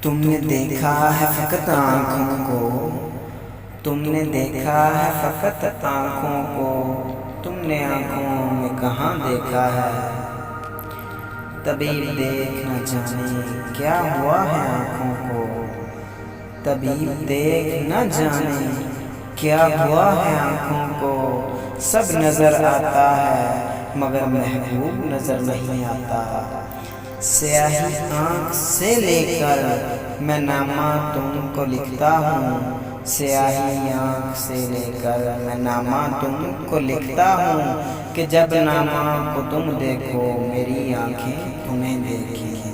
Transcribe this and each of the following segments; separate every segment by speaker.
Speaker 1: تم نے دیکھا ہے فقط آنکھوں کو، تم نے دیکھا ہے فقط آنکھوں کو، تم نے آنکھوں میں کہاں دیکھا ہے؟ طبیب دیکھ نہ جانے کیا ہوا ہے آنکھوں کو، طبیب دیکھ نہ جانے کیا ہوا ہے آنکھوں کو، سب نظر آتا ہے مگر محبوب نظر نہیں آتا۔ سیاہی آنکھ سے لے کر میں نامہ تم کو لکھتا ہوں، سیاہی آنکھ سے لے کر میں نامہ تم کو لکھتا ہوں، کہ جب نامہ کو تم دیکھو میری آنکھیں تمہیں دیکھیں۔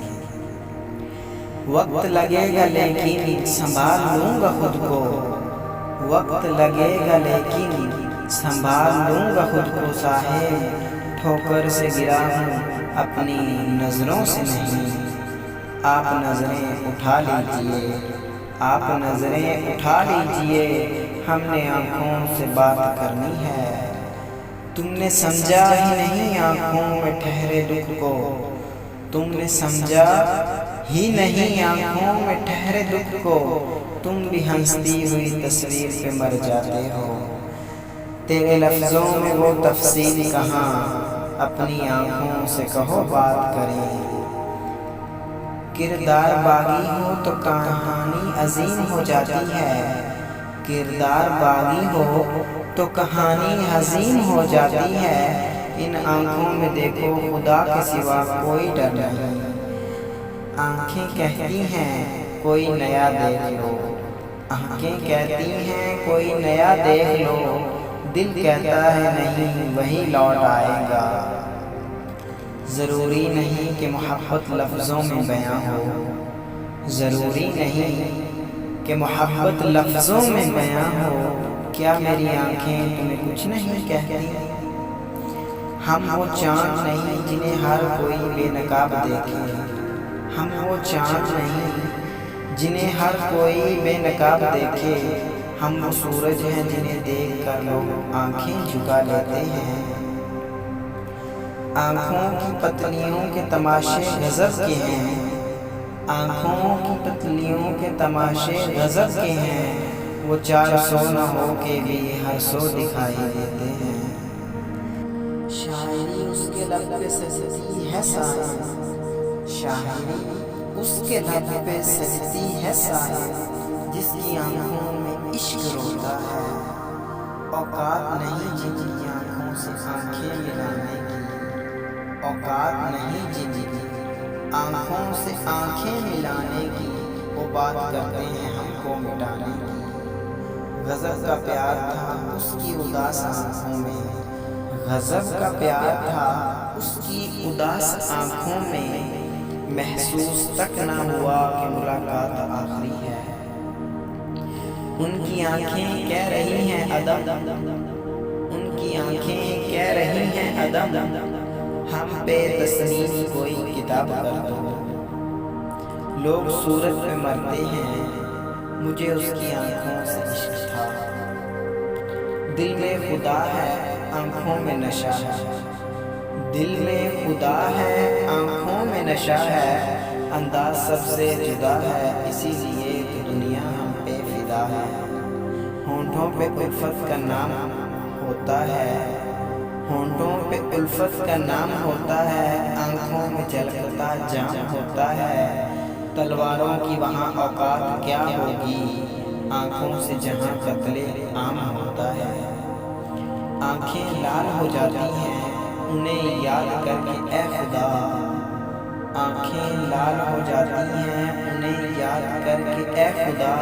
Speaker 1: وقت لگے گا لیکن سنبھال لوں گا خود کو، وقت لگے گا لیکن سنبھال لوں گا خود کو صاحب، ٹھوکر سے گرا ہوں اپنی نظروں سے نہیں۔ آپ نظریں اٹھا لیجئے، آپ نظریں اٹھا لیجئے، ہم نے آنکھوں سے بات کرنی ہے۔ تم نے سمجھا ہی نہیں آنکھوں میں ٹھہرے دکھ کو، تم نے سمجھا ہی نہیں آنکھوں میں ٹھہرے دکھ کو، تم بھی ہنستی ہوئی تصویر پہ مر جاتے ہو۔ تیرے لفظوں میں وہ تفصیل کہاں، اپنی آنکھوں سے کہو بات کریں۔ کردار باغی ہو تو کہانی عظیم ہو جاتی ہے، کردار باغی ہو تو کہانی عظیم ہو جاتی ہے۔ ان آنکھوں میں دیکھو خدا کے سوا کوئی ڈر نہیں، آنکھیں کہتی ہیں کوئی نیا دیکھ لو، آنکھیں کہتی ہیں کوئی نیا دیکھ لو، دل کہتا ہے نہیں وہی لوٹ آئے گا۔ ضروری نہیں کہ محبت لفظوں میں بیاں ہو، ضروری نہیں کہ محبت لفظوں میں بیاں ہو، کیا میری آنکھیں تمہیں کچھ نہیں کہتی؟ ہم وہ چاند نہیں جنہیں ہر کوئی بے نقاب دیکھے، ہم وہ چاند نہیں جنہیں ہر کوئی بے نقاب دیکھے، ہم وہ سورج ہیں جنہیں دیکھ کر لوگ آنکھیں جھکا لیتے ہیں۔ آنکھوں کی پتلیوں کے تماشے غضب کے ہیں، آنکھوں کی پتلیوں کے تماشے غضب کے ہیں، وہ 400 نہ ہو کے بھی ہر 100 دکھائی دیتے ہیں۔ شاعری اس کے لب پہ سجتی ہے صاحب، شاعری اس کے لب پہ سجتی ہے صاحب، جس کی آنکھوں میں عشق روتا ہے۔ اوقات نہیں جن کی آنکھوں سے آنکھیں ملانے کی، اوقات نہیں جن کی آنکھوں سے آنکھیں ملانے کی، وہ بات کرتے ہیں ہم کو مٹانے کی۔ غضب کا پیار تھا اس کی اداس آنکھوں میں، غضب کا پیار تھا اس کی اداس آنکھوں میں، محسوس تک نہ ہوا کہ ملاقات آخری ہے۔ ان کی آنکھیں کہہ رہی ہیں عدم، ان کی آنکھیں کہہ رہی ہیں عدم، ہم پہ تصنیف کوئی کتاب کر دو۔ لوگ صورت پہ مرتے ہیں، مجھے اس کی آنکھوں سے عشق تھا۔ دل میں خدا ہے آنکھوں میں نشہ ہے، دل میں خدا ہے آنکھوں میں نشہ ہے، انداز سب سے جدا ہے اسی لیے تو دنیا ہم پہ فدا ہے۔ ہونٹوں پہ الفت کا نام ہوتا ہے، ہونٹوں پہ الفت کا نام ہوتا ہے، آنکھوں میں جلتا جام ہوتا ہے۔ تلواروں کی وہاں اوقات کیا ہوگی، آنکھوں سے جہاں قتل عام ہوتا ہے۔ آنکھیں لال ہو جاتی ہیں انہیں یاد کر کے اے خدا، آنکھیں لال ہو جاتی ہیں انہیں یاد کر کے اے خدا،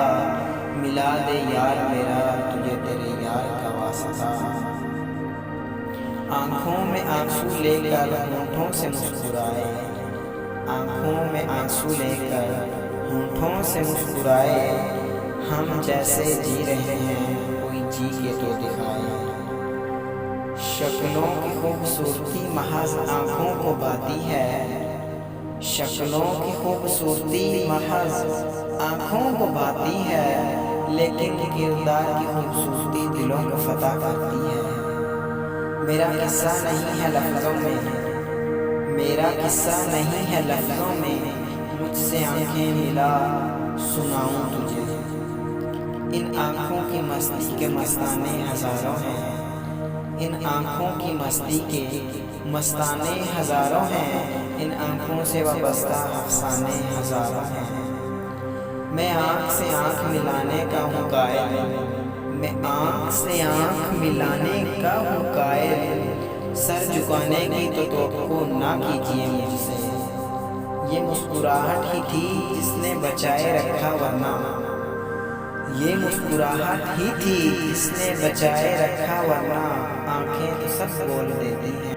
Speaker 1: ملا دے یار میرا تجھے تیرے یار کا واسطہ۔ آنکھوں میں آنسو لے کر ہونٹوں سے مسکرائے، آنکھوں میں آنسو لے کر ہونٹوں سے مسکرائے، ہم جیسے جی رہے ہیں کوئی جی کے تو دکھائے۔ شکلوں کی خوبصورتی محض آنکھوں کو بھاتی ہے، شکلوں کی خوبصورتی محض آنکھوں کو بھاتی ہے، لیکن کردار کی خوبصورتی دلوں کو فتح کرتی ہے۔ میرا قصہ نہیں ہے لفظوں میں، میرا قصہ نہیں ہے لفظوں میں، مجھ مجھ سے آنکھیں ملا سناؤں تجھے۔ ان آنکھوں کی مستی کے مستانے ہزاروں ہیں، ان آنکھوں کی مستی کے مستانے ہزاروں ہیں، ان آنکھوں سے وابستہ افسانے ہزاروں ہیں۔ میں آنکھ سے آنکھ ملانے کا ہوں قائل، میں آنکھ سے آنکھ ملانے کا ہوں قائل، سر جھکانے کی تو توقع نہ کیجیے مجھ سے۔ یہ مسکراہٹ ہی تھی جس نے بچائے رکھا ورنہ، یہ مسکراہٹ ہی تھی جس نے بچائے رکھا ورنہ، آنکھیں تو سب بول دیتی ہیں